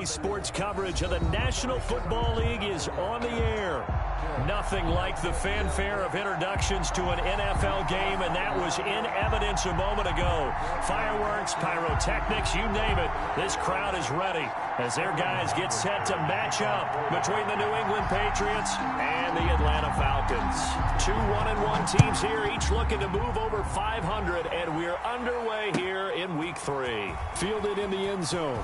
Today's sports coverage of the National Football League is on the air. Nothing like the fanfare of introductions to an NFL game, and that was in evidence a moment ago. Fireworks, pyrotechnics, you name it. This crowd is ready as their guys get set to match up between the New England Patriots and the Atlanta Falcons. Two 1-1 teams here, each looking to move over 500, and we're underway here in Week 3. Fielded in the end zone.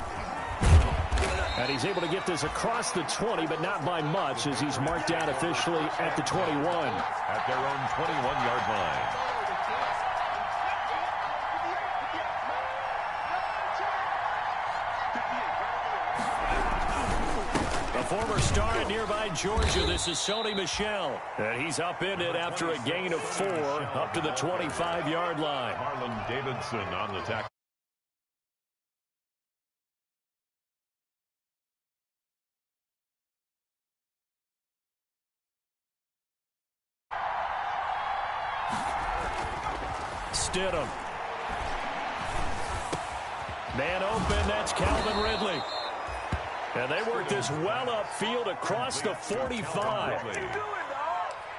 And he's able to get this across the 20, but not by much, as he's marked down officially at the 21. At their own 21-yard line. A former star at nearby Georgia, this is Sony Michel. And he's upended after a gain of 4 up to the 25-yard line. Marlon Davidson on the tackle. Stidham. Man open, that's Calvin Ridley. And they work this well upfield across the 45.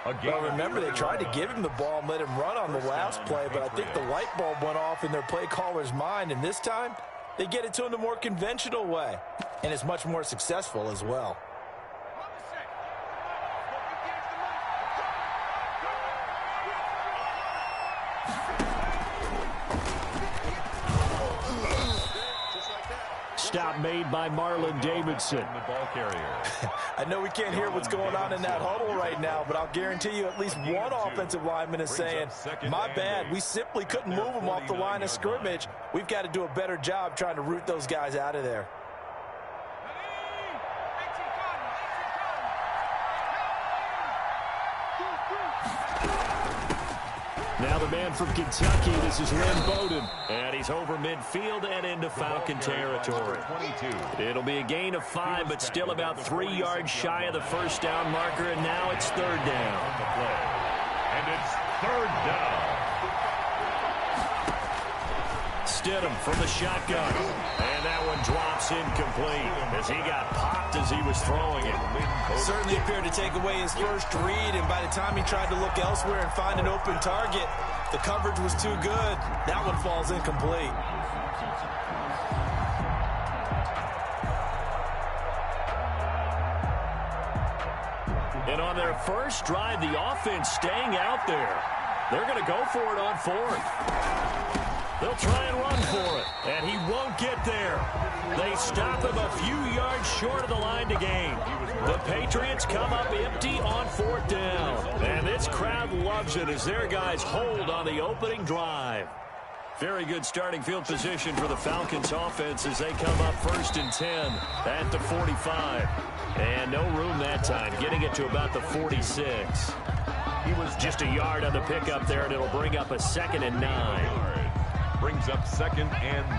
Well, remember, they tried to give him the ball and let him run on the last play, but I think the light bulb went off in their play caller's mind, and this time they get it to him the more conventional way, and it's much more successful as well. Stop made by Marlon Davidson. The ball carrier. I know we can't hear what's going on in that huddle right now, but I'll guarantee you at least one offensive lineman is saying, my bad, we simply couldn't move them off the line of scrimmage. We've got to do a better job trying to root those guys out of there. Now the man from Kentucky, this is Lynn Bowden. And he's over midfield and into Falcon territory. It'll be a gain of 5, but still about 3 yards shy of the first down marker, and now it's third down. And it's third down. Stidham from the shotgun. And that one drops incomplete as he got popped as he was throwing it. Certainly appeared to take away his first read, and by the time he tried to look elsewhere and find an open target, the coverage was too good. That one falls incomplete. And on their first drive, the offense staying out there. They're going to go for it on 4th. They'll try and run for it, and he won't get there. They stop him a few yards short of the line to gain. The Patriots come up empty on 4th down. And this crowd loves it as their guys hold on the opening drive. Very good starting field position for the Falcons offense as they come up 1st and 10 at the 45. And no room that time, getting it to about the 46. He was just a yard on the pickup there, and it'll bring up a 2nd and 9. Brings up 2nd and 9.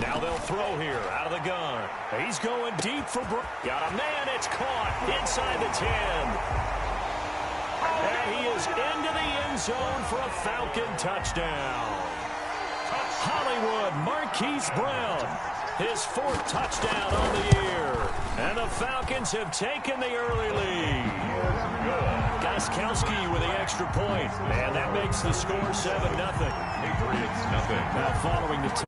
Now they'll throw here out of the gun. He's going deep for got a man. It's caught inside the 10. And he is into the end zone for a Falcon touchdown. Hollywood Marquise Brown, his 4th touchdown on the year. And the Falcons have taken the early lead. Gostkowski with the extra point. And that makes the score 7-0. Patriots nothing. Now following the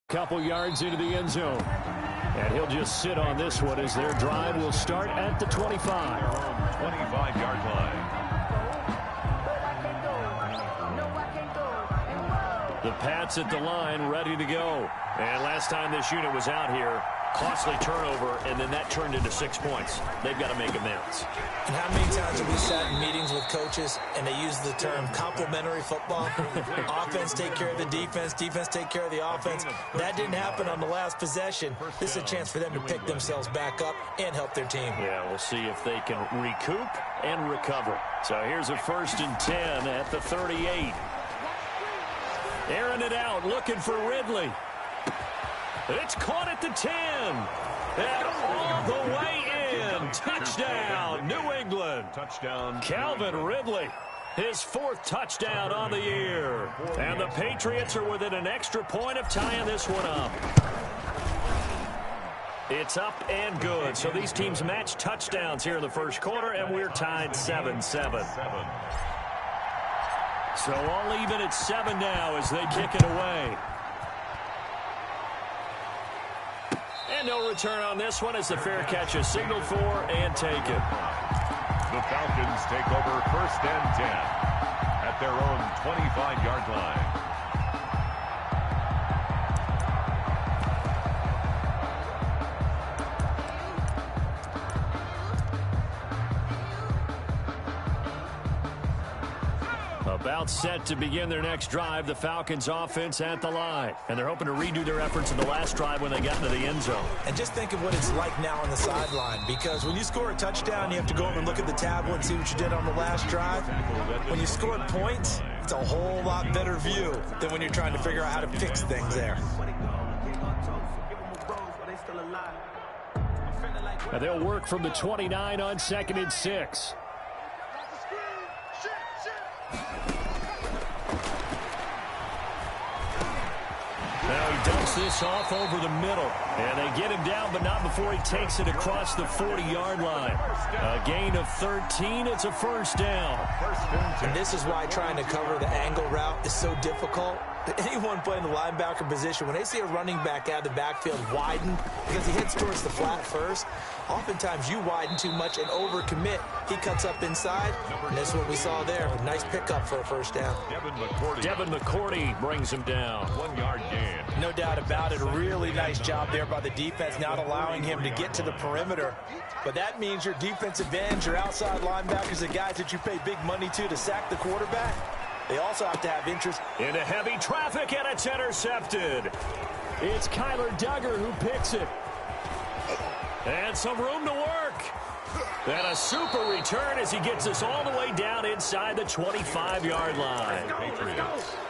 couple yards into the end zone. And he'll just sit on this one as their drive will start at the 25. 25-yard line. The Pats at the line, ready to go. And last time this unit was out here, costly turnover, and then that turned into 6 points. They've got to make amends. And how many times have we sat in meetings with coaches and they use the term complementary football? Offense take care of the defense, defense take care of the offense. That didn't happen on the last possession. This is a chance for them to pick themselves back up and help their team. Yeah, we'll see if they can recoup and recover. So here's a 1st and 10 at the 38. Airing it out, looking for Ridley. It's caught at the 10. And all the way in. Touchdown, New England. Touchdown. Calvin Ridley, his 4th touchdown on the year. And the Patriots are within an extra point of tying this one up. It's up and good. So these teams match touchdowns here in the first quarter, and we're tied 7-7. So all even at 7 now as they kick it away. And no return on this one as the fair catch is signaled for and taken. The Falcons take over 1st and 10 at their own 25-yard line. About set to begin their next drive, the Falcons offense at the line. And they're hoping to redo their efforts in the last drive when they got into the end zone. And just think of what it's like now on the sideline, because when you score a touchdown, you have to go over and look at the tablet and see what you did on the last drive. When you scored points, it's a whole lot better view than when you're trying to figure out how to fix things there. And they'll work from the 29 on 2nd and 6. Now he dumps this off over the middle. And they get him down, but not before he takes it across the 40-yard line. A gain of 13. It's a first down. And this is why trying to cover the angle route is so difficult. Anyone playing the linebacker position, when they see a running back out of the backfield widen because he heads towards the flat first, oftentimes you widen too much and overcommit. He cuts up inside, and this is what we saw there. A nice pickup for a first down. Devin McCourty brings him down. 1-yard gain. No doubt about it. A really nice job there by the defense, not allowing him to get to the perimeter. But that means your defensive ends, your outside linebackers, the guys that you pay big money to sack the quarterback, they also have to have interest. Into heavy traffic, and it's intercepted. It's Kyler Duggar who picks it. And some room to work. And a super return as he gets us all the way down inside the 25-yard line.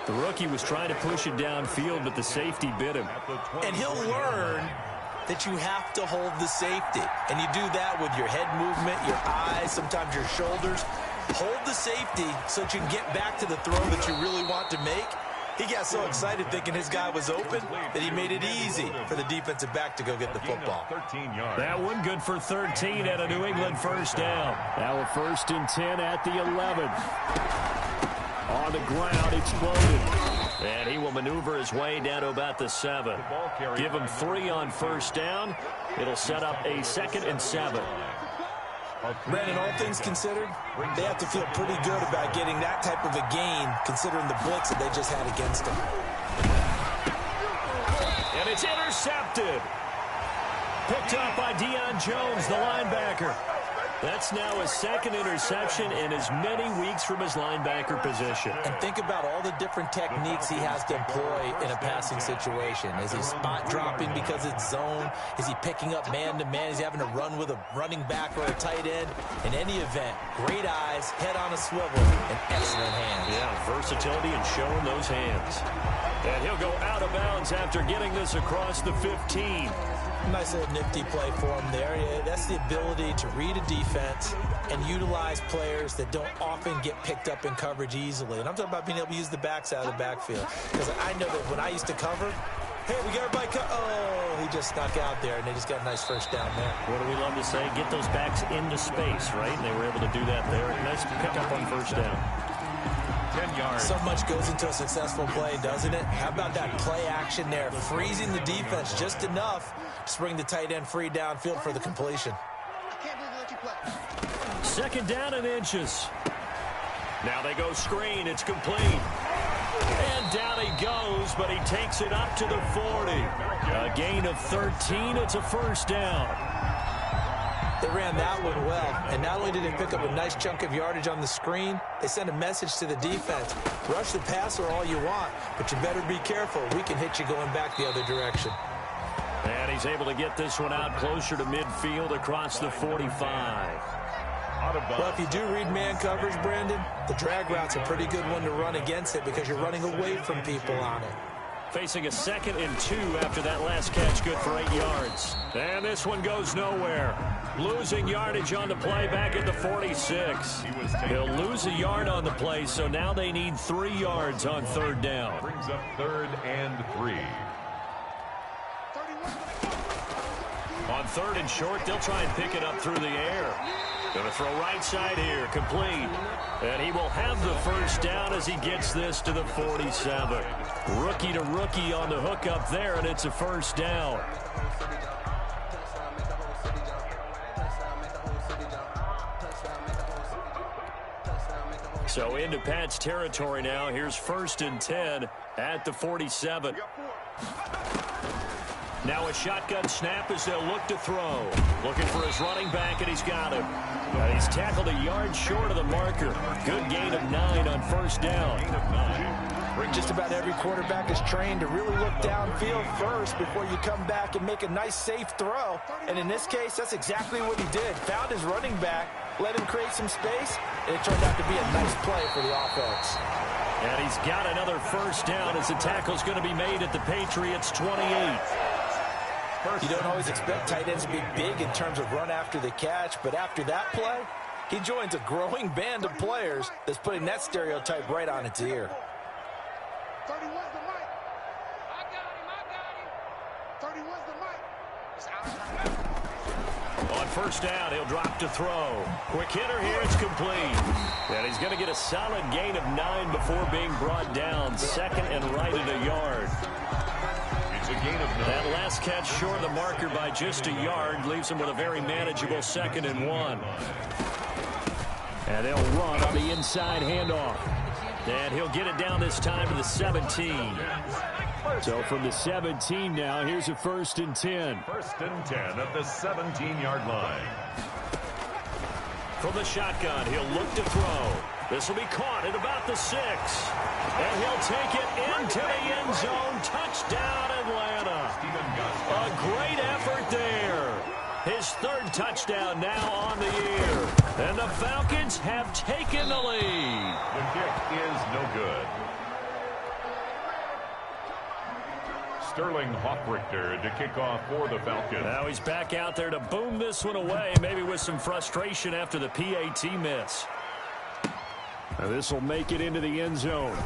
The rookie was trying to push it downfield, but the safety bit him. And he'll learn that you have to hold the safety. And you do that with your head movement, your eyes, sometimes your shoulders. Hold the safety so that you can get back to the throw that you really want to make. He got so excited thinking his guy was open that he made it easy for the defensive back to go get the football. That one good for 13 and a New England first down. Now a 1st and 10 at the 11. On the ground, exploded. And he will maneuver his way down to about the 7. Give him 3 on first down. It'll set up a 2nd and 7. Brandon, all things considered, they have to feel pretty good about getting that type of a gain, considering the blitz that they just had against them. And it's intercepted. Picked up by Deion Jones, the linebacker. That's now his 2nd interception in as many weeks from his linebacker position. And think about all the different techniques he has to employ in a passing situation. Is he spot dropping because it's zone? Is he picking up man-to-man? Is he having to run with a running back or a tight end? In any event, great eyes, head on a swivel, and excellent hands. Yeah, versatility and showing those hands. And he'll go out of bounds after getting this across the 15. Nice little nifty play for him there. Yeah, that's the ability to read a defense and utilize players that don't often get picked up in coverage easily. And I'm talking about being able to use the backs out of the backfield. Because I know that when I used to cover, hey, we got everybody oh, he just snuck out there, and they just got a nice first down there. What do we love to say? Get those backs into space, right? And they were able to do that there. Nice pickup on first down. 10 yards. So much goes into a successful play, doesn't it? How about that play action there? Freezing the defense just enough to bring the tight end free downfield for the completion. 2nd down and inches. Now they go screen. It's complete. And down he goes, but he takes it up to the 40. A gain of 13. It's a first down. They ran that one well, and not only did they pick up a nice chunk of yardage on the screen, they sent a message to the defense. Rush the passer all you want, but you better be careful. We can hit you going back the other direction. And he's able to get this one out closer to midfield across the 45. Well, if you do read man coverage, Brandon, the drag route's a pretty good one to run against it because you're running away from people on it. facing a 2nd and 2 after that last catch, good for 8 yards. And this one goes nowhere. Losing yardage on the play back at the 46. He'll lose a yard on the play, so now they need 3 yards on 3rd down. Brings up 3rd and 3. On 3rd and short, they'll try and pick it up through the air. Going to throw right side here, complete. And he will have the 1st down as he gets this to the 47. Rookie to rookie on the hook up there, and it's a 1st down. So into Pat's territory now. Here's 1st and 10 at the 47. Now a shotgun snap as they'll look to throw. Looking for his running back, and he's got him. And he's tackled a yard short of the marker. Good gain of 9 on 1st down. Just about every quarterback is trained to really look downfield first before you come back and make a nice, safe throw. And in this case, that's exactly what he did. Found his running back, let him create some space, and it turned out to be a nice play for the offense. And he's got another 1st down as the tackle's going to be made at the Patriots' 28. You don't always expect tight ends to be big in terms of run after the catch, but after that play, he joins a growing band of players that's putting that stereotype right on its ear. 31's the mic. I got him. 31's the mic. On 1st down, he'll drop to throw. Quick hitter here, it's complete. And he's going to get a solid gain of 9 before being brought down. 2nd and right at a yard. It's a gain of 9. That last catch short of the marker by just a yard leaves him with a very manageable 2nd and 1. And they'll run on the inside handoff. And he'll get it down this time to the 17. So from the 17 now, here's a 1st and 10. 1st and 10 at the 17-yard line. From the shotgun, he'll look to throw. This will be caught at about the 6. And he'll take it into the end zone. Touchdown, Atlanta. A great effort there. His 3rd touchdown now on the year. And the Falcons have taken the lead. The kick is no good. Sterling Hoffrichter to kick off for the Falcons. Now he's back out there to boom this one away, maybe with some frustration after the PAT miss. Now this will make it into the end zone.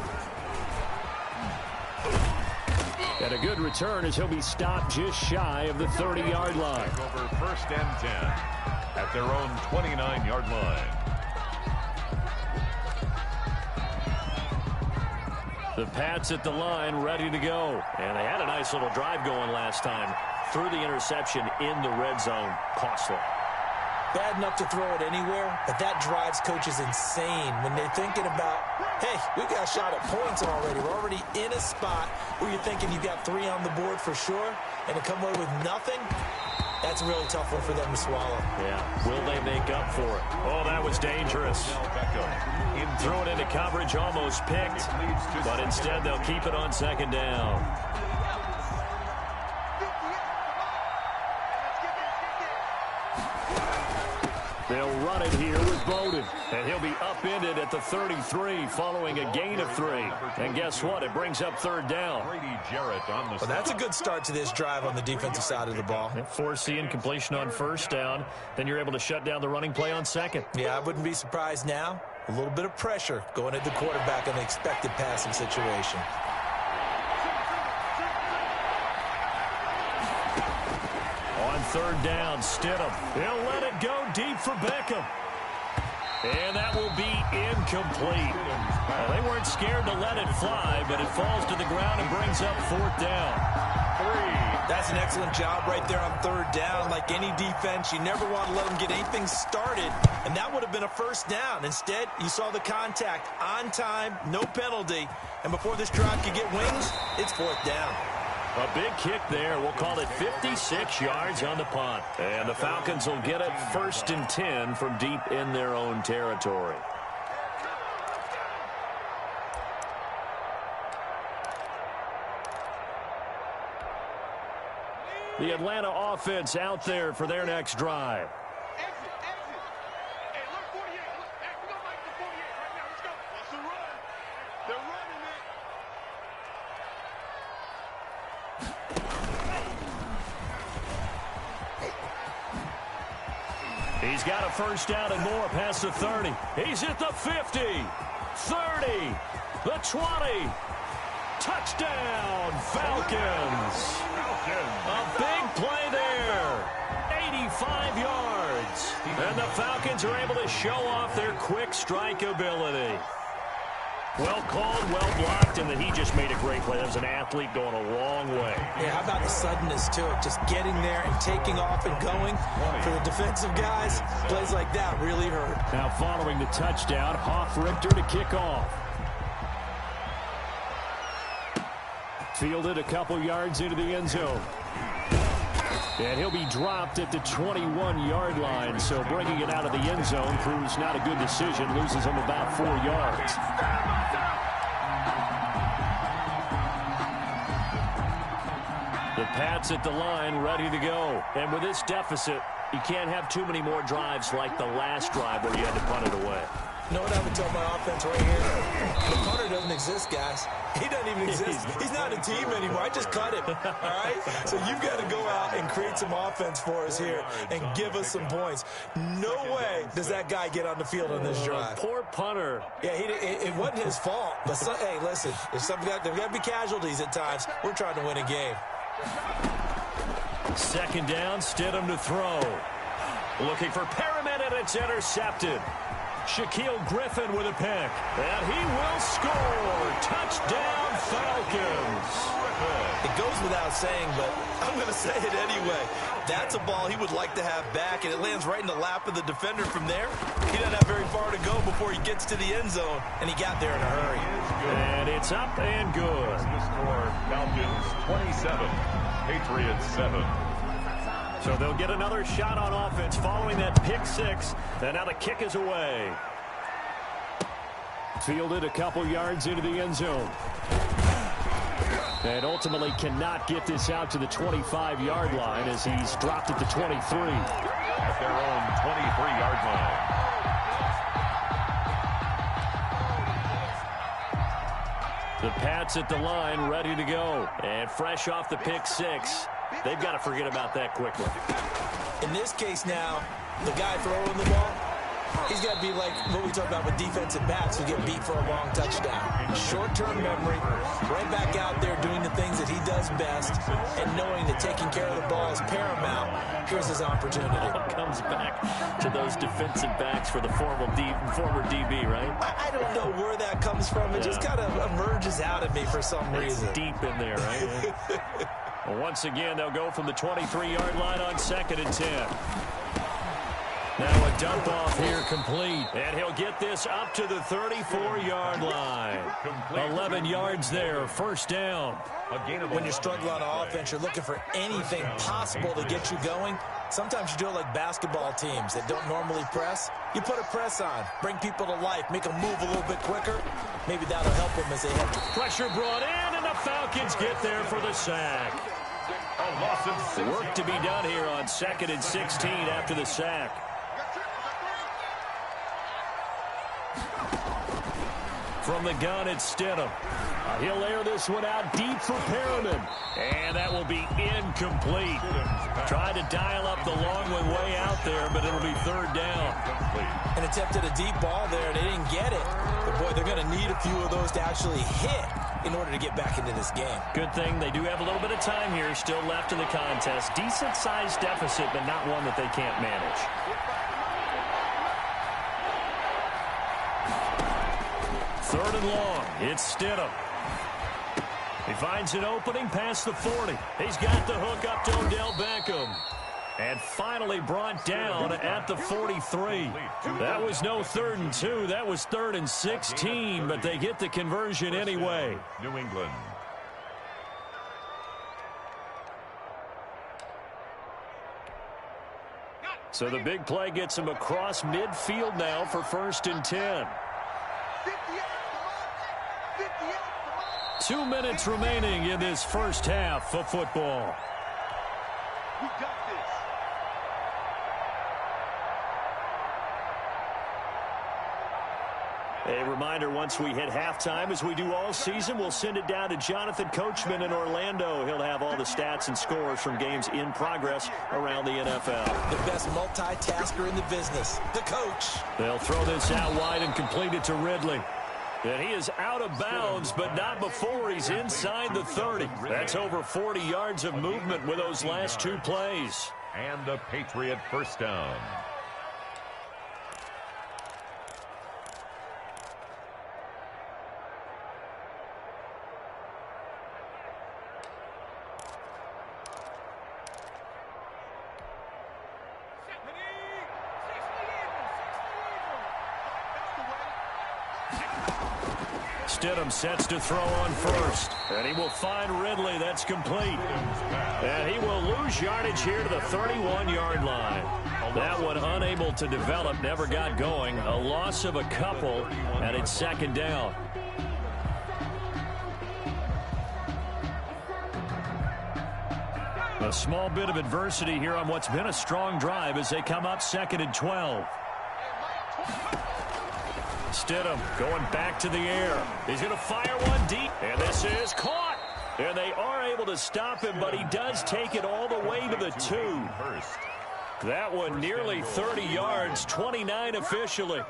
And a good return as he'll be stopped just shy of the 30-yard line. Over 1st and 10 at their own 29-yard line. The Pats at the line, ready to go. And they had a nice little drive going last time. Threw the interception in the red zone. Costly. Bad enough to throw it anywhere, but that drives coaches insane when they're thinking about, hey, we got a shot at points already. We're already in a spot where you're thinking you've got 3 on the board for sure, and to come away with nothing, that's a really tough one for them to swallow. Yeah. Will they make up for it? Oh, that was dangerous. Threw it into coverage, almost picked, but instead they'll keep it on 2nd down. They'll run it here with Bowden, and he'll be upended at the 33 following a gain of 3. And guess what? It brings up 3rd down. Brady Jarrett on the Well, that's a good start to this drive on the defensive side of the ball. Forcing incompletion on 1st down. Then you're able to shut down the running play on 2nd. Yeah, I wouldn't be surprised now. A little bit of pressure going at the quarterback in an expected passing situation. On 3rd down, Stidham. He'll let it go deep for Beckham. And that will be incomplete. Well, they weren't scared to let it fly, but it falls to the ground and brings up 4th down. 3. That's an excellent job right there on 3rd down. Like any defense, you never want to let them get anything started, and that would have been a 1st down. Instead, you saw the contact on time, no penalty, and before this drive could get wings, it's 4th down. A big kick there. We'll call it 56 yards on the punt. And the Falcons will get it 1st and 10 from deep in their own territory. The Atlanta offense out there for their next drive. Exit. Hey, look, 48. Look, hey, we don't like the 48 right now. Let's go. That's a run. They're running it. He's got a first down and more past the 30. He's at the 50, 30, the 20. Touchdown, Falcons. A big play there. 85 yards. And the Falcons are able to show off their quick strike ability. Well called, well blocked, and then he just made a great play. That was an athlete going a long way. Yeah, how about the suddenness to it? Just getting there and taking off and going. For the defensive guys, plays like that really hurt. Now following the touchdown, Hofrichter to kick off. Fielded a couple yards into the end zone. And he'll be dropped at the 21-yard line, so bringing it out of the end zone proves not a good decision. Loses him about 4 yards. The Pats at the line, ready to go. And with this deficit, you can't have too many more drives like the last drive where you had to punt it away. You know what I would tell my offense right here? The punter doesn't exist, guys. He doesn't even exist. He's not a team anymore. I just cut him, all right? So you've got to go out and create some offense for us here and give us some points. No way does that guy get on the field on this drive. Poor punter. Yeah, it wasn't his fault. But hey, listen, there's got to be casualties at times. We're trying to win a game. Second down, Stidham to throw. Looking for Perriman, and it's intercepted. Shaquille Griffin with a pick. And he will score. Touchdown, Falcons. It goes without saying, but I'm going to say it anyway. That's a ball he would like to have back, and it lands right in the lap of the defender from there. He doesn't have very far to go before he gets to the end zone, and he got there in a hurry. And it's up and good. The score, Falcons 27, Patriots 7. So they'll get another shot on offense following that pick six. And now the kick is away. Fielded a couple yards into the end zone. And ultimately cannot get this out to the 25-yard line as he's dropped at the 23. At their own 23-yard line. The Pats at the line, ready to go. And fresh off the pick six. They've got to forget about that quickly. In this case now, the guy throwing the ball, he's got to be like what we talk about with defensive backs who get beat for a long touchdown. Short-term memory, right back out there doing the things that he does best, and knowing that taking care of the ball is paramount. Here's his opportunity. Comes back to those defensive backs for the former DB, right? I don't know where that comes from. It just kind of emerges out of me for some reason. It's deep in there, right? Well, once again, they'll go from the 23-yard line on 2nd and 10. Now a dump off here complete. And he'll get this up to the 34-yard line. 11 yards there, first down. When you're struggling on offense, you're looking for anything possible to get you going. Sometimes you do it like basketball teams that don't normally press. You put a press on, bring people to life, make them move a little bit quicker. Maybe that'll help them as they head to pressure brought in, and the Falcons get there for the sack. Work to be done here on 2nd and 16 after the sack. From the gun, it's Stidham. He'll air this one out deep for Perriman. And that will be incomplete. Tried to dial up the long one way out there, but it'll be third down. And attempted a deep ball there, and they didn't get it. But, boy, they're going to need a few of those to actually hit in order to get back into this game. Good thing they do have a little bit of time here still left in the contest. Decent-sized deficit, but not one that they can't manage. Third and long. It's Stidham. He finds an opening past the 40. He's got the hook up to Odell Beckham. And finally brought down at the 43. That was no 3rd and 2. That was 3rd and 16, but they get the conversion anyway. New England. So the big play gets him across midfield now for 1st and 10. 2 minutes remaining in this first half of football. We got this. A reminder, once we hit halftime, as we do all season, we'll send it down to Jonathan Coachman in Orlando. He'll have all the stats and scores from games in progress around the NFL. The best multitasker in the business, the coach. They'll throw this out wide and complete it to Ridley. And he is out of bounds, but not before he's inside the 30. That's over 40 yards of movement with those last two plays. And a Patriot first down. Stidham sets to throw on first. And he will find Ridley. That's complete. And he will lose yardage here to the 31-yard line. That one unable to develop, never got going. A loss of a couple, and it's second down. A small bit of adversity here on what's been a strong drive as they come up 2nd and 12. Stidham going back to the air. He's going to fire one deep, and this is caught. And they are able to stop him, but he does take it all the way to the 2. That one nearly 30 yards, 29 officially.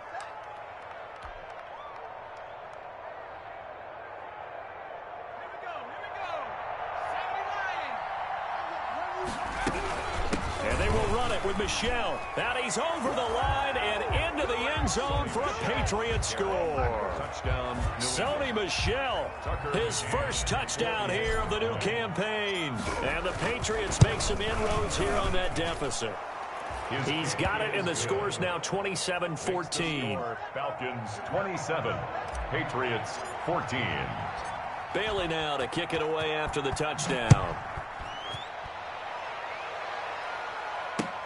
With Michel. Now he's over the line and into the end zone for a Patriot score. Touchdown. Sony Michel, his first touchdown here of the new campaign. And the Patriots make some inroads here on that deficit. He's got it, and the score's now 27-14. Falcons 27, Patriots 14. Bailey now to kick it away after the touchdown.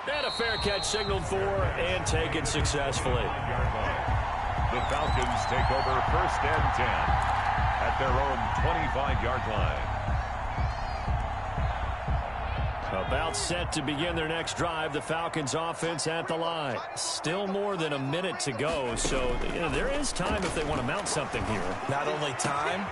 And a fair catch signaled for and taken successfully. The Falcons take over 1st and 10 at their own 25-yard line. About set to begin their next drive, the Falcons offense at the line. Still more than a minute to go, so there is time if they want to mount something here. Not only time,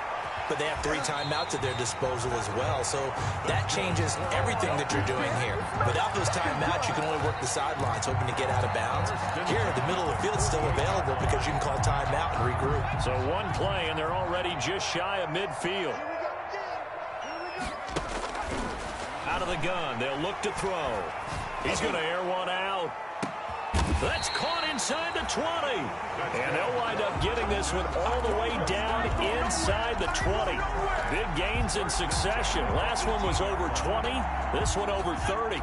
but they have 3 timeouts at their disposal as well. So that changes everything that you're doing here. Without those timeouts, you can only work the sidelines, hoping to get out of bounds. Here, the middle of the field is still available because you can call timeout and regroup. So one play, and they're already just shy of midfield. Out of the gun, they'll look to throw. He's going to air one out. That's caught inside the 20. And they'll wind up getting this one all the way down inside the 20. Big gains in succession. Last one was over 20. This one over 30.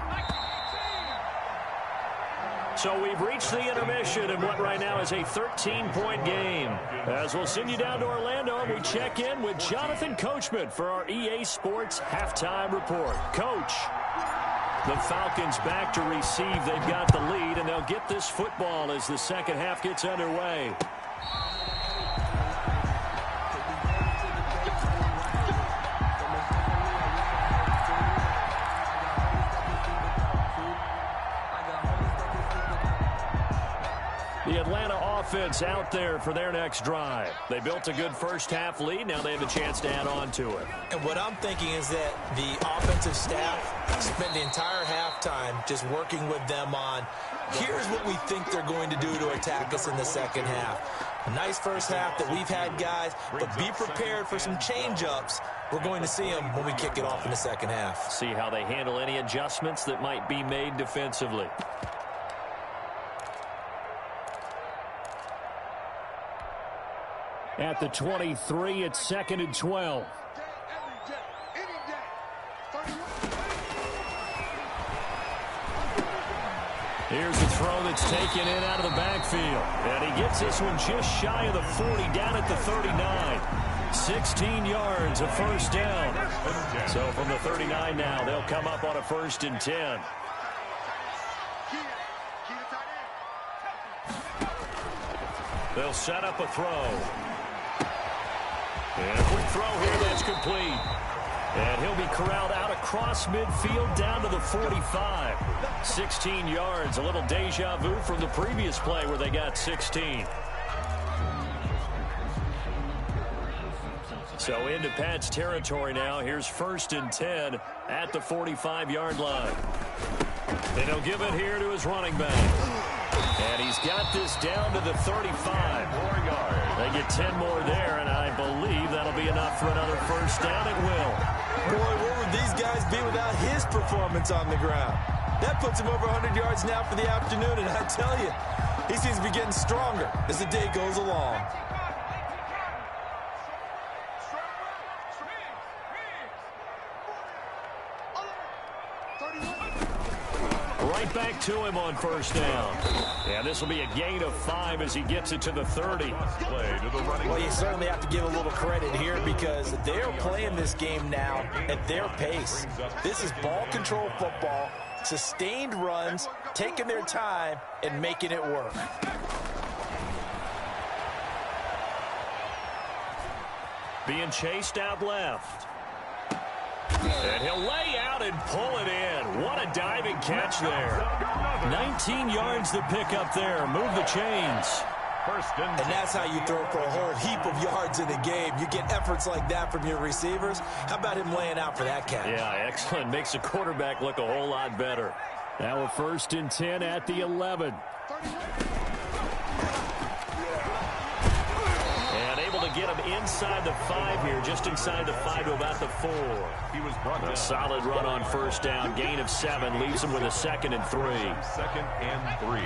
So we've reached the intermission in what right now is a 13-point game. As we'll send you down to Orlando, and we check in with Jonathan Coachman for our EA Sports Halftime Report. Coach. The Falcons back to receive. They've got the lead, and they'll get this football as the second half gets underway. The Atlanta offense out there for their next drive. They built a good first half lead. Now they have a chance to add on to it. And what I'm thinking is that the offensive staff spent the entire halftime just working with them on, here's what we think they're going to do to attack us in the second half. A nice first half that we've had, guys, but be prepared for some change-ups. We're going to see them when we kick it off in the second half. See how they handle any adjustments that might be made defensively. At the 23, it's 2nd and 12. Here's a throw that's taken in out of the backfield. And he gets this one just shy of the 40, down at the 39. 16 yards, a first down. So from the 39 now, they'll come up on a 1st and 10. They'll set up a throw. And a quick throw here that's complete. And he'll be corralled out across midfield down to the 45. 16 yards, a little deja vu from the previous play where they got 16. So into Pat's territory now. Here's 1st and 10 at the 45-yard line. And he'll give it here to his running back. And he's got this down to the 35. 4 yards. They get 10 more there, and I believe that'll be enough for another first down. It will. Boy, where would these guys be without his performance on the ground? That puts him over 100 yards now for the afternoon, and I tell you, he seems to be getting stronger as the day goes along. Right back to him on first down. Yeah, this will be a gain of 5 as he gets it to the 30. Play to the running Well, you certainly have to give a little credit here because they're playing this game now at their pace. This is ball control football, sustained runs, taking their time, and making it work. Being chased out left. And he'll lay out and pull it in. What a diving catch there. 19 yards to pick up there. Move the chains. And that's how you throw for a whole heap of yards in a game. You get efforts like that from your receivers. How about him laying out for that catch? Yeah, excellent. Makes the quarterback look a whole lot better. Now a 1st and 10 at the 11. And able to get him inside the 5 here, just inside the 5 to about the 4. He was brought down. A solid run on first down. Gain of 7 leaves him with a 2nd and 3. 2nd and 3.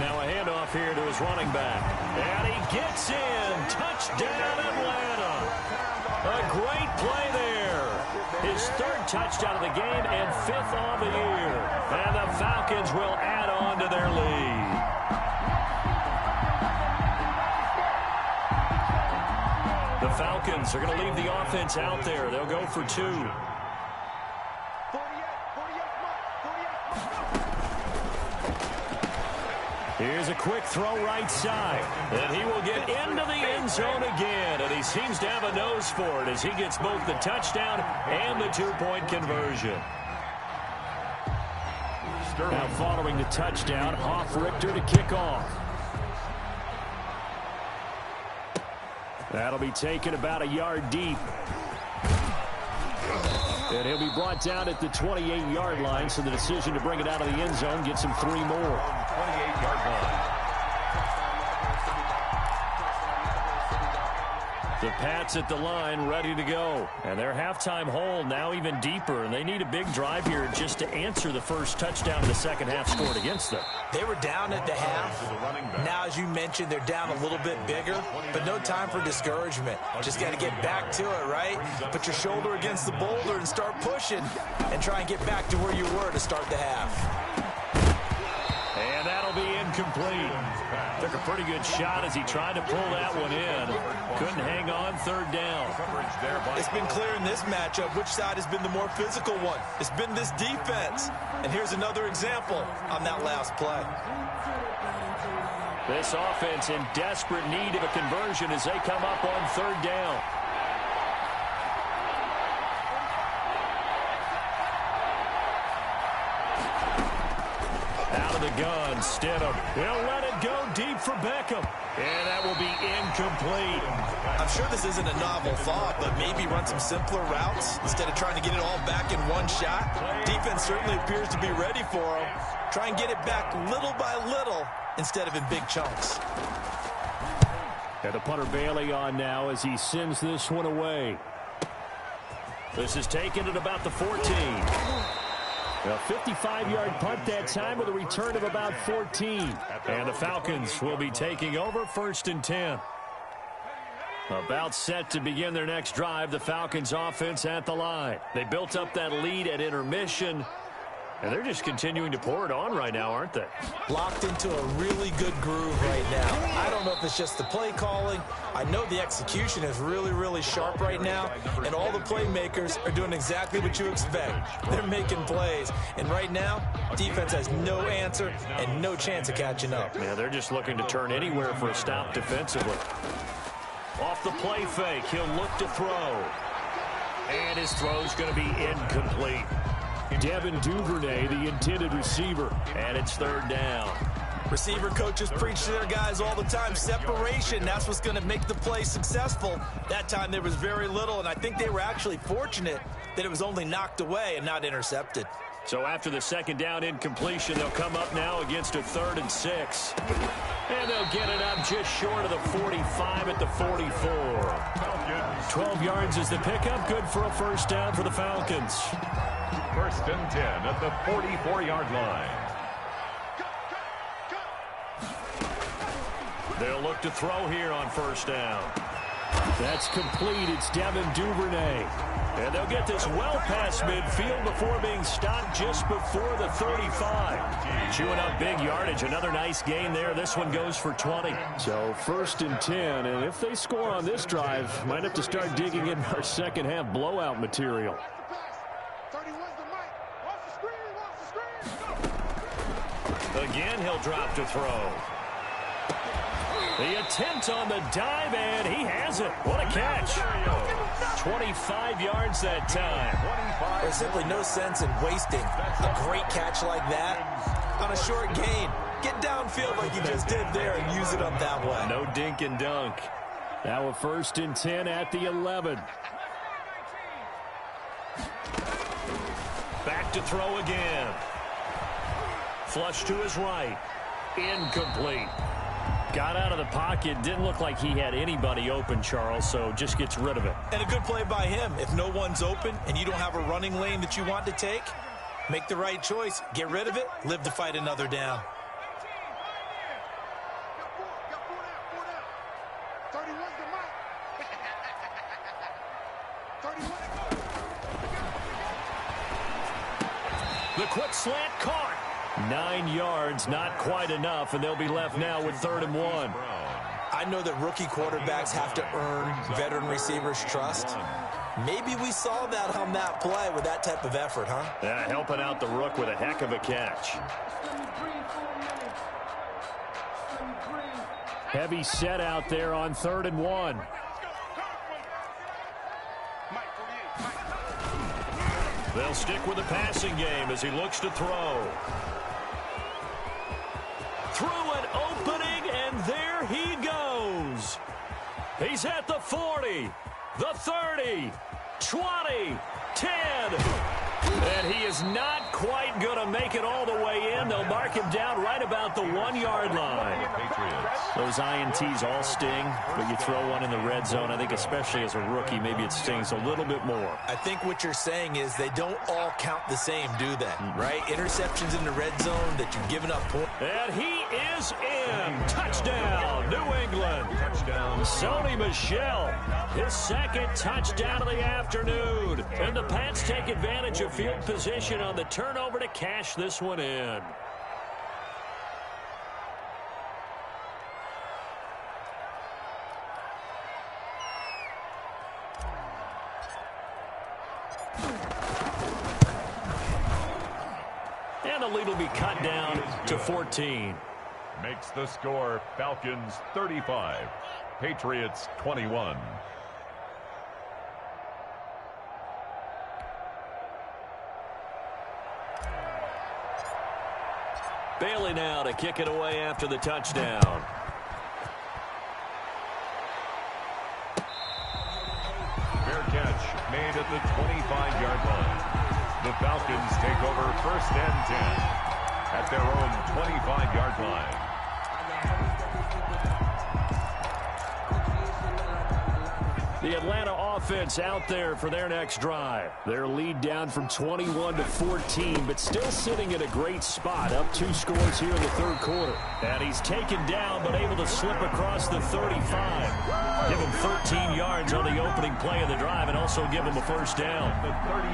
Now a handoff here to his running back. And he gets in. Touchdown, Atlanta. A great play there. His 3rd touchdown of the game and 5th on the year. And the Falcons will add on to their lead. The Falcons are going to leave the offense out there. They'll go for 2. Here's a quick throw right side. And he will get into the end zone again. And he seems to have a nose for it as he gets both the touchdown and the 2-point conversion. Now following the touchdown, Hoff-Richter to kick off. That'll be taken about a yard deep. And he'll be brought down at the 28-yard line, so the decision to bring it out of the end zone gets him 3 more. 28-yard line. The Pats at the line ready to go. And their halftime hole now even deeper, and they need a big drive here just to answer the first touchdown the second half scored against them. They were down at the half. Now, as you mentioned, they're down a little bit bigger, but no time for discouragement. Just got to get back to it, right? Put your shoulder against the boulder and start pushing and try and get back to where you were to start the half. And that'll be incomplete. Took a pretty good shot as he tried to pull that one in. Couldn't hang on 3rd down. It's been clear in this matchup which side has been the more physical one. It's been this defense. And here's another example on that last play. This offense in desperate need of a conversion as they come up on 3rd down. Out of the gun, Stidham. He'll let it go deep for Beckham. And that will be incomplete. I'm sure this isn't a novel thought, but maybe run some simpler routes instead of trying to get it all back in one shot. Defense certainly appears to be ready for him. Try and get it back little by little instead of in big chunks. And the punter Bailey on now as he sends this one away. This is taken at about the 14. A 55-yard punt that time with a return of about 14. And the Falcons will be taking over 1st and 10. About set to begin their next drive, the Falcons offense at the line. They built up that lead at intermission, and they're just continuing to pour it on right now, aren't they? Locked into a really good groove right now. I don't know if it's just the play calling. I know the execution is really, really sharp right now, and all the playmakers are doing exactly what you expect. They're making plays, and right now, defense has no answer and no chance of catching up. Yeah, they're just looking to turn anywhere for a stop defensively. Off the play fake, he'll look to throw. And his throw's going to be incomplete. Devin Duvernay, the intended receiver, and it's 3rd down. Receiver coaches preach to their guys all the time. Separation, that's what's going to make the play successful. That time there was very little, and I think they were actually fortunate that it was only knocked away and not intercepted. So after the second down incompletion, they'll come up now against a 3rd and 6. And they'll get it up just short of the 45 at the 44. 12 yards is the pickup. Good for a first down for the Falcons. 1st and 10 at the 44-yard line. They'll look to throw here on first down. That's complete. It's Devin Duvernay. And they'll get this well past midfield before being stopped just before the 35. Chewing up big yardage. Another nice gain there. This one goes for 20. So 1st and 10. And if they score on this drive, might have to start digging in our second half blowout material. Again, he'll drop to throw. The attempt on the dive, and he has it. What a catch. 25 yards that time. There's simply no sense in wasting a great catch like that on a short gain. Get downfield like you just did there and use it up that way. No dink and dunk. Now a 1st and 10 at the 11. Back to throw again. Flush to his right. Incomplete. Got out of the pocket. Didn't look like he had anybody open, Charles, so just gets rid of it. And a good play by him. If no one's open and you don't have a running lane that you want to take, make the right choice. Get rid of it. Live to fight another down. The quick slant caught. 9 yards, not quite enough, and they'll be left now with 3rd and 1. I know that rookie quarterbacks have to earn veteran receivers' trust. Maybe we saw that on that play with that type of effort, huh? Yeah, helping out the rook with a heck of a catch. Heavy set out there on 3rd and 1. They'll stick with the passing game as he looks to throw. Through an opening, and there he goes. He's at the 40, the 30, 20, 10. And he is not quite going to make it all the way in. They'll mark him down right about the 1-yard line. Those INTs all sting, but you throw one in the red zone, I think especially as a rookie, maybe it stings a little bit more. I think what you're saying is they don't all count the same, do they? Right? Interceptions in the red zone that you've given up points. And he is in. Touchdown, New England. Touchdown, Sony Michel. His 2nd touchdown of the afternoon. And the Pats take advantage of field position on the turnover to cash this one in. And the lead will be cut down to 14. Makes the score Falcons 35, Patriots 21. Bailey now to kick it away after the touchdown. Fair catch made at the 25-yard line. The Falcons take over 1st and 10 at their own 25-yard line. The Atlanta offense out there for their next drive. Their lead down from 21 to 14, but still sitting in a great spot. Up 2 scores here in the 3rd quarter. And he's taken down, but able to slip across the 35. Give him 13 yards on the opening play of the drive, and also give him a first down.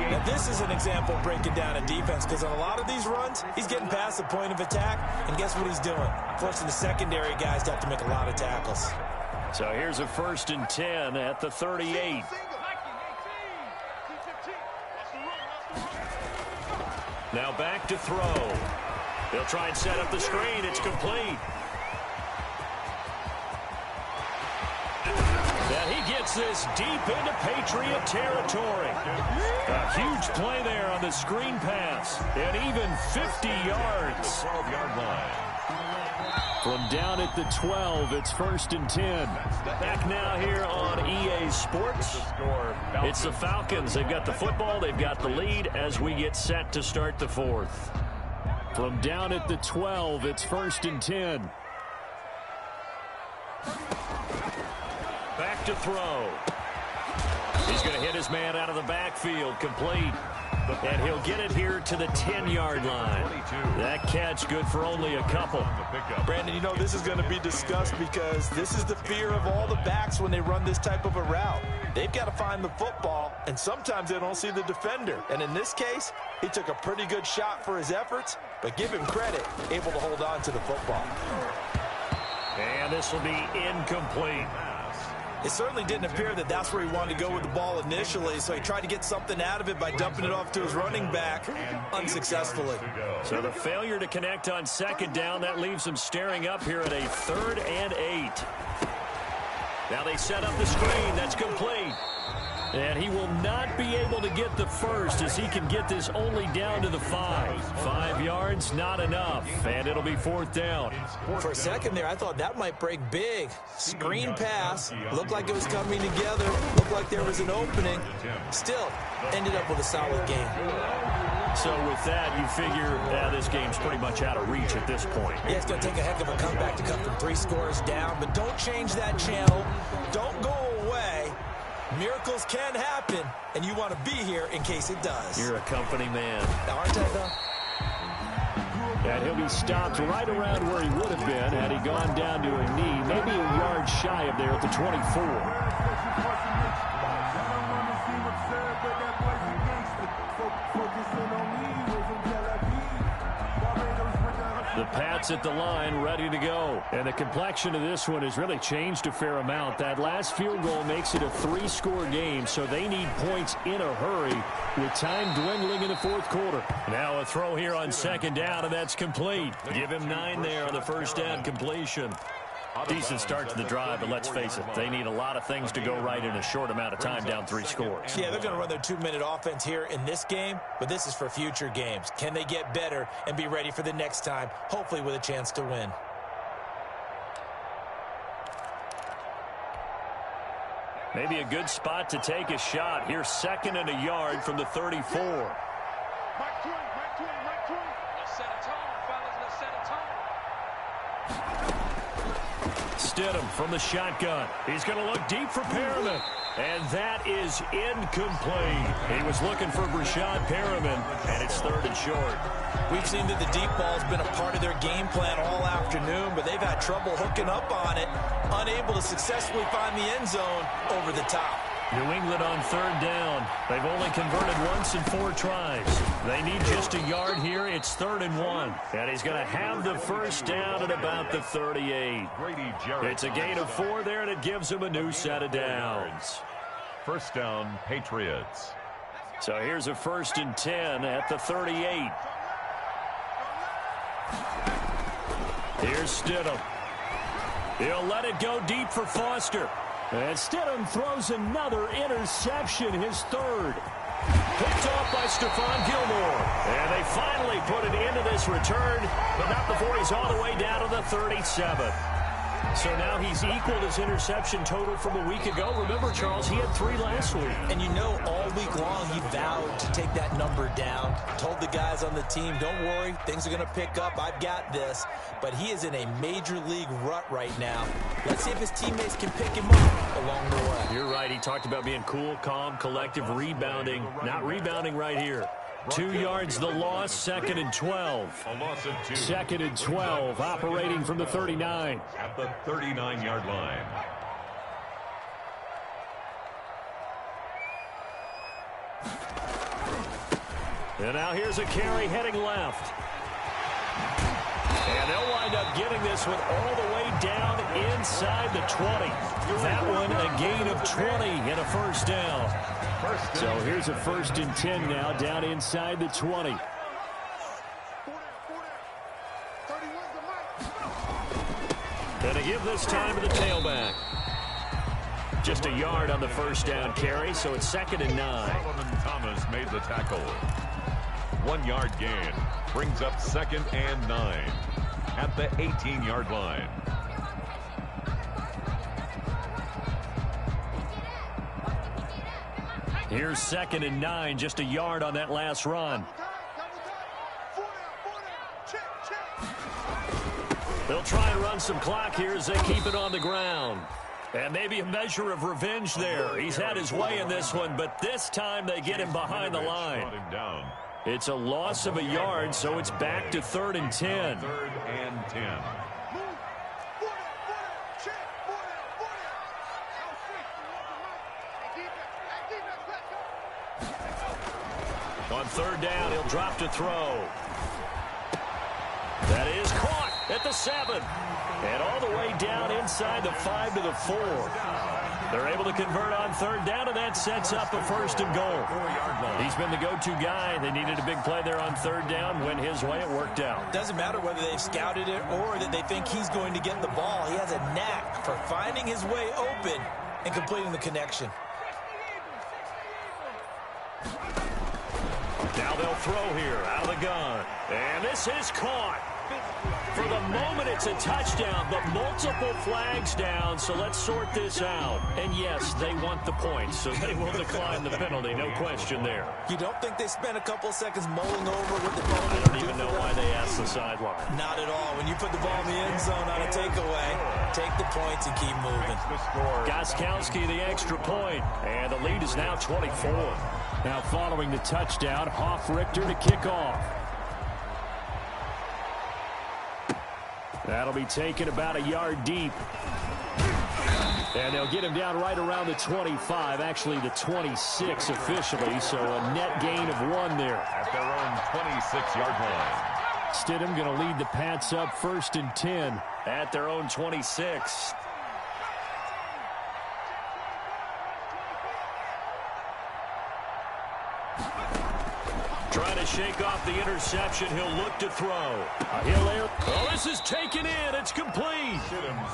Now, this is an example of breaking down a defense, because on a lot of these runs, he's getting past the point of attack, and guess what he's doing? Forcing the secondary guys to have to make a lot of tackles. So here's a 1st and 10 at the 38. Now back to throw. They'll try and set up the screen. It's complete. Now he gets this deep into Patriot territory. A huge play there on the screen pass. And even 50 yards. 12-yard line. From down at the 12, it's 1st and 10. Back now here on EA Sports. It's the Falcons. They've got the football. They've got the lead as we get set to start the 4th. From down at the 12, it's 1st and 10. Back to throw. He's going to hit his man out of the backfield, complete. And he'll get it here to the 10-yard line. That catch good for only a couple. Brandon, you know this is going to be discussed because this is the fear of all the backs when they run this type of a route. They've got to find the football, and sometimes they don't see the defender. And in this case, he took a pretty good shot for his efforts, but give him credit, able to hold on to the football. And this will be incomplete. It certainly didn't appear that that's where he wanted to go with the ball initially, so he tried to get something out of it by dumping it off to his running back unsuccessfully. So the failure to connect on 2nd down, that leaves him staring up here at a 3rd and 8. Now they set up the screen. That's complete. And he will not be able to get the first as he can get this only down to the 5. 5 yards, not enough. And it'll be 4th down. For a second there, I thought that might break big. Screen pass. Looked like it was coming together. Looked like there was an opening. Still, ended up with a solid game. So with that, you figure this game's pretty much out of reach at this point. Yeah, it's going to take a heck of a comeback to cut from 3 scores down. But don't change that channel. Don't go away. Miracles can happen, and you want to be here in case it does. You're a company man. Aren't I, though? And he'll be stopped right around where he would have been had he gone down to a knee, maybe a yard shy of there at the 24. The Pats at the line, ready to go. And the complexion of this one has really changed a fair amount. That last field goal makes it a 3-score game, so they need points in a hurry with time dwindling in the 4th quarter. Now a throw here on 2nd down, and that's complete. Give him 9 there on the 1st down completion. Decent start to the drive, but let's face it, they need a lot of things to go right in a short amount of time down 3 scores. Yeah, they're going to run their 2-minute offense here in this game, but this is for future games. Can they get better and be ready for the next time, hopefully with a chance to win? Maybe a good spot to take a shot. Here's 2nd and a yard from the 34. Mike 20, Mike 20, Mike 20. Let's set a tone, fellas. Let's set a tone. Stidham from the shotgun. He's going to look deep for Perriman. And that is incomplete. He was looking for Breshad Perriman, and it's 3rd and short. We've seen that the deep ball's been a part of their game plan all afternoon, but they've had trouble hooking up on it, unable to successfully find the end zone over the top. New England on 3rd down. They've only converted once in 4 tries. They need just a yard here. It's 3rd and 1. And he's going to have the 1st down at about the 38. It's a gain of 4 there, and it gives him a new set of downs. 1st down, Patriots. So here's a 1st and 10 at the 38. Here's Stidham. He'll let it go deep for Foster. And Stidham throws another interception, his 3rd. Picked off by Stephon Gilmore. And they finally put it into this return, but not before he's all the way down to the 37. So now he's equaled his interception total from a week ago. Remember, Charles, he had 3 last week. And you know, all week long he vowed to take that number down. Told the guys on the team, don't worry, things are going to pick up. I've got this. But he is in a major league rut right now. Let's see if his teammates can pick him up along the way. You're right. He talked about being cool, calm, collective, rebounding. Not rebounding right here. 2 yards the loss, 2nd and 12. A loss of 2. 2nd and 12, operating from the 39. At the 39-yard line. And now here's a carry heading left. And they'll wind up getting this one all the way down inside the 20. That one a gain of 20 and a 1st down. So here's a 1st and 10 now down inside the 20. Gonna give this time to the tailback. Just a yard on the 1st down carry, so it's 2nd and 9. Solomon Thomas made the tackle. 1 yard gain brings up 2nd and 9. at the 18-yard line. Here's 2nd and 9, just a yard on that last run. They'll try and run some clock here as they keep it on the ground. And maybe a measure of revenge there. He's had his way in this one, but this time they get him behind the line. It's a loss of a yard, so it's back to 3rd and 10. 3rd and 10. On 3rd down, he'll drop to throw. That is caught at the 7. And all the way down inside the 5 to the 4. They're able to convert on 3rd down, and that sets up a 1st and goal. He's been the go-to guy. They needed a big play there on 3rd down. Went his way, it worked out. Doesn't matter whether they've scouted it or that they think he's going to get the ball. He has a knack for finding his way open and completing the connection. Now they'll throw here out of the gun. And this is caught. For the moment, it's a touchdown, but multiple flags down, so let's sort this out. And yes, they want the points, so they will decline the penalty, no question there. You don't think they spent a couple of seconds mulling over what the ball I don't even know why they asked the sideline. Not at all. When you put the ball in the end zone on a takeaway, take the points and keep moving. Gostkowski, the extra point, and the lead is now 24. Now following the touchdown, Hofrichter to kick off. That'll be taken about a yard deep. And they'll get him down right around the 25, actually the 26 officially, so a net gain of 1 there. At their own 26-yard line. Stidham going to lead the Pats up 1st and 10 at their own 26. Trying to shake off the interception. He'll look to throw. Oh, this is taken in. It's complete.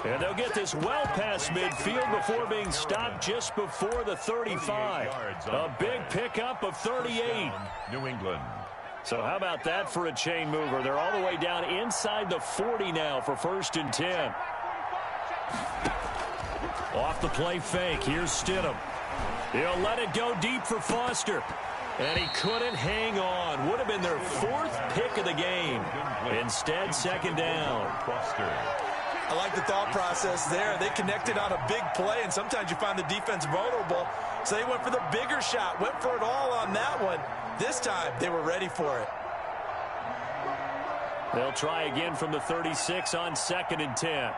And they'll get this well past midfield before being stopped just before the 35. A big pickup of 38. New England. So how about that for a chain mover? They're all the way down inside the 40 now for 1st and 10. Off the play fake. Here's Stidham. He'll let it go deep for Foster. And he couldn't hang on. Would have been their 4th pick of the game. Instead, 2nd down. I like the thought process there. They connected on a big play, and sometimes you find the defense vulnerable. So they went for the bigger shot, went for it all on that one. This time, they were ready for it. They'll try again from the 36 on 2nd and 10.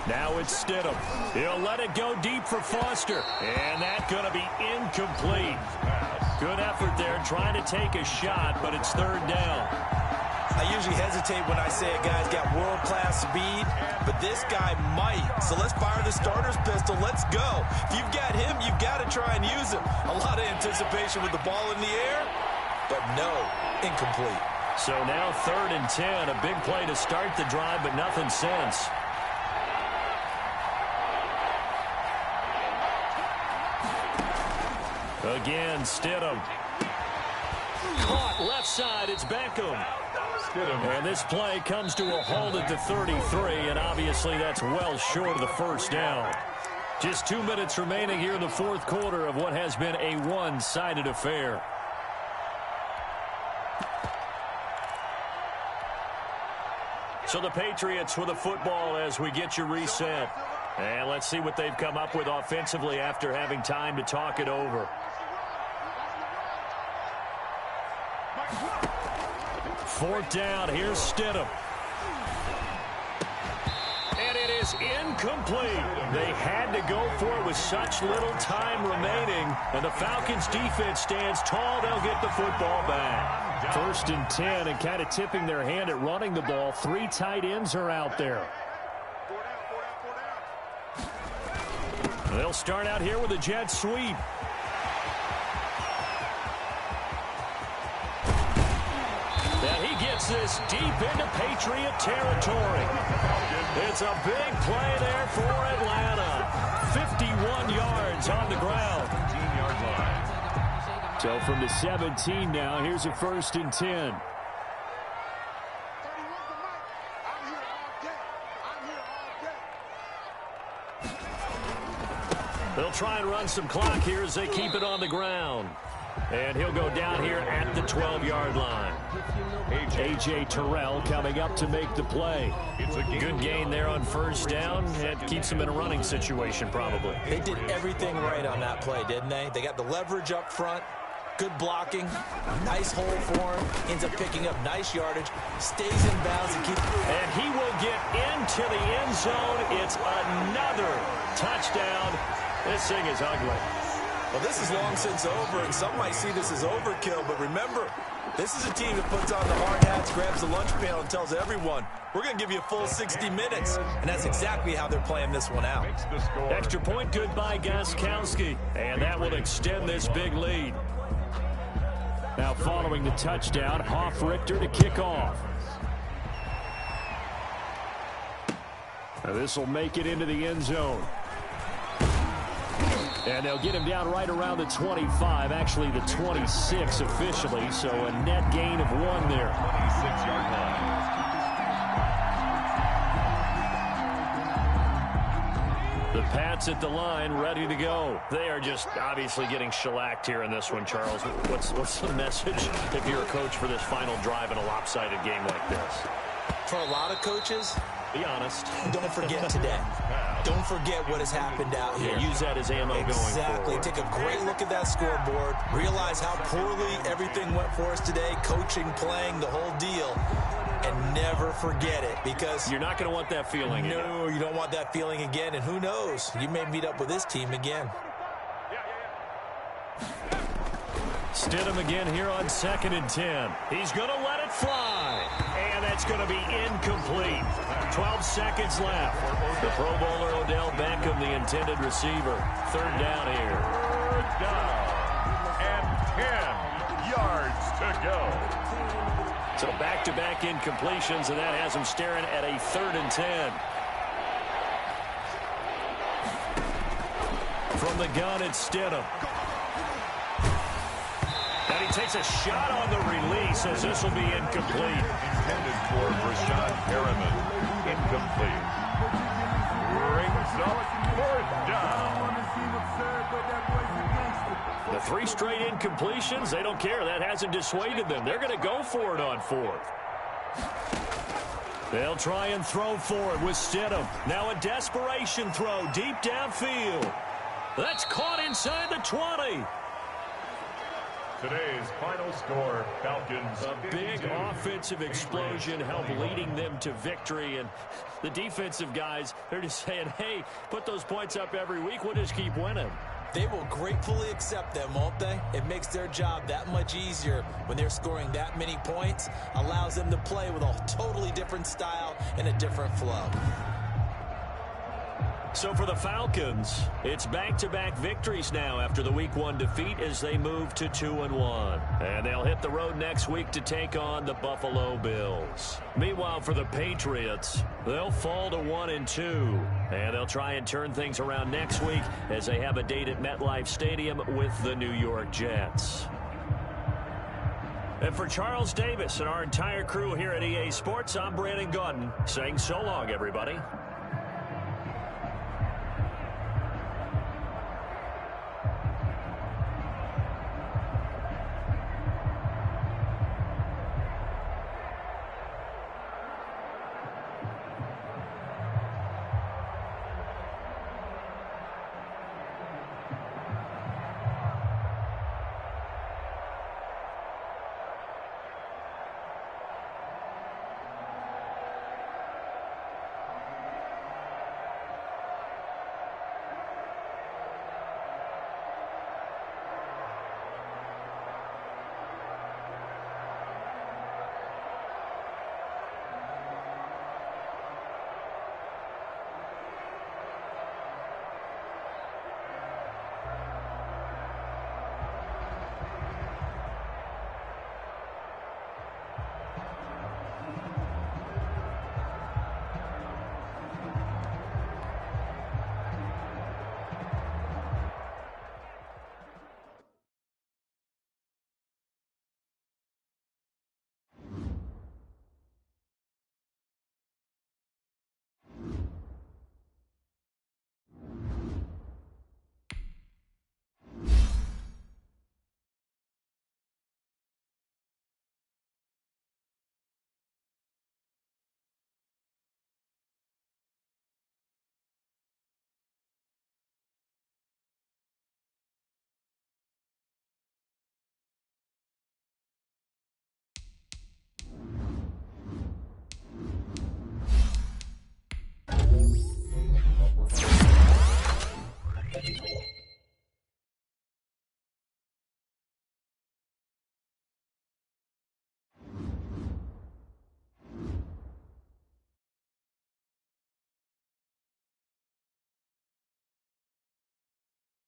Now it's Stidham. He'll let it go deep for Foster. And that's going to be incomplete. Good effort there trying to take a shot, but it's 3rd down. I usually hesitate when I say a guy's got world-class speed, but this guy might. So let's fire the starter's pistol. Let's go. If you've got him, you've got to try and use him. A lot of anticipation with the ball in the air, but no, incomplete. So now 3rd and 10. A big play to start the drive, but nothing since. Again, Stidham. Caught left side. It's Beckham. And this play comes to a halt at the 33, and obviously that's well short of the 1st down. Just 2 minutes remaining here in the 4th quarter of what has been a one-sided affair. So the Patriots with the football as we get you reset. And let's see what they've come up with offensively after having time to talk it over. 4th down. Here's Stidham. And it is incomplete. They had to go for it with such little time remaining. And the Falcons defense stands tall. They'll get the football back. 1st and 10, and kind of tipping their hand at running the ball. 3 tight ends are out there. They'll start out here with a jet sweep. And he gets this deep into Patriot territory. It's a big play there for Atlanta. 51 yards on the ground. 15-yard line. So from the 17 now, here's a 1st and 10. They'll try and run some clock here as they keep it on the ground. And he'll go down here at the 12-yard line. A.J. Terrell coming up to make the play. It's a good gain there on first down. It keeps them in a running situation probably. They did everything right on that play, didn't they? They got the leverage up front, good blocking, nice hole for him, ends up picking up nice yardage, stays in bounds and keeps... And he will get into the end zone. It's another touchdown. This thing is ugly. Well, this is long since over, and some might see this as overkill, but remember, this is a team that puts on the hard hats, grabs the lunch pail, and tells everyone, we're going to give you a full 60 minutes. And that's exactly how they're playing this one out. Extra point good by Gostkowski, and that will extend this big lead. Now following the touchdown, Hofrichter to kick off. Now this will make it into the end zone. And they'll get him down right around the 25, actually the 26 officially, so a net gain of 1 there. 26-yard line. The Pats at the line, ready to go. They are just obviously getting shellacked here in this one, Charles. What's the message if you're a coach for this final drive in a lopsided game like this? For a lot of coaches, be honest. Don't forget today. Don't forget what has happened out here. Yeah, use that as ammo going forward. Exactly. Take a great look at that scoreboard. Realize how poorly everything went for us today. Coaching, playing, the whole deal. And never forget it, because you're not going to want that feeling again. No, you don't want that feeling again. And who knows? You may meet up with this team again. Stidham again here on 2nd and 10. He's going to let it fly. And that's going to be incomplete. 12 seconds left. The Pro Bowler Odell Beckham, the intended receiver. 3rd down here. 3rd down. And 10 yards to go. So back-to-back incompletions, and that has him staring at a 3rd and 10. From the gun, it's Stidham. And he takes a shot on the release as this will be incomplete. Intended for Rashad Perriman. Incomplete. Brings up 4th down. The 3 straight incompletions, they don't care. That hasn't dissuaded them. They're going to go for it on 4th. They'll try and throw for it with Stidham. Now a desperation throw deep downfield. That's caught inside the 20. Today's final score, Falcons. A big 52. Offensive explosion helped leading them to victory. And the defensive guys, they're just saying, hey, put those points up every week. We'll just keep winning. They will gratefully accept them, won't they? It makes their job that much easier when they're scoring that many points. Allows them to play with a totally different style and a different flow. So for the Falcons, it's back-to-back victories now after the Week 1 defeat as they move to 2-1. And they'll hit the road next week to take on the Buffalo Bills. Meanwhile, for the Patriots, they'll fall to 1-2. And they'll try and turn things around next week as they have a date at MetLife Stadium with the New York Jets. And for Charles Davis and our entire crew here at EA Sports, I'm Brandon Gaudin saying so long, everybody.